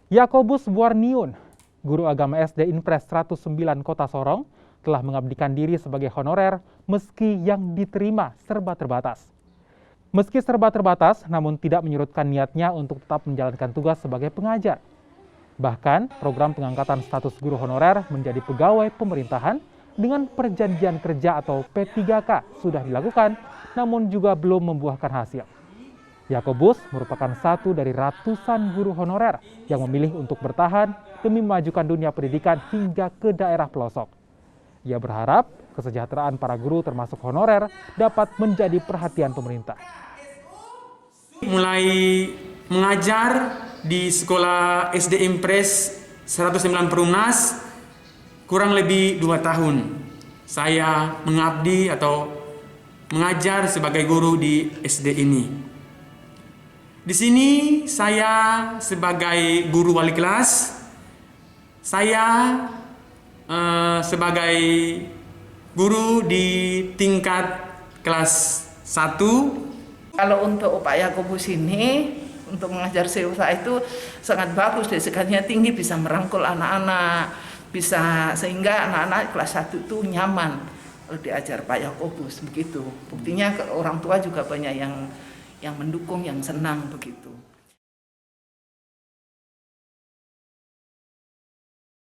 Yakobus Warniun, guru agama SD Impres 109 Kota Sorong, telah mengabdikan diri sebagai honorer meski yang diterima serba terbatas. Meski serba terbatas, namun tidak menyurutkan niatnya untuk tetap menjalankan tugas sebagai pengajar. Bahkan, program pengangkatan status guru honorer menjadi pegawai pemerintahan dengan perjanjian kerja atau P3K sudah dilakukan, namun juga belum membuahkan hasil. Yakobus merupakan satu dari ratusan guru honorer yang memilih untuk bertahan demi memajukan dunia pendidikan hingga ke daerah pelosok. Ia berharap kesejahteraan para guru termasuk honorer dapat menjadi perhatian pemerintah. Mulai mengajar di sekolah SD Impres 109 Perumnas kurang lebih 2 tahun. Saya mengabdi atau mengajar sebagai guru di SD ini. Di sini saya sebagai guru wali kelas, saya sebagai guru di tingkat kelas 1. Kalau untuk Pak Yakobus ini, untuk mengajar seusaha itu sangat bagus, desanya tinggi, bisa merangkul anak-anak, bisa sehingga anak-anak kelas 1 itu nyaman kalau diajar Pak Yakobus begitu. Buktinya orang tua juga banyak yang mendukung, yang senang begitu.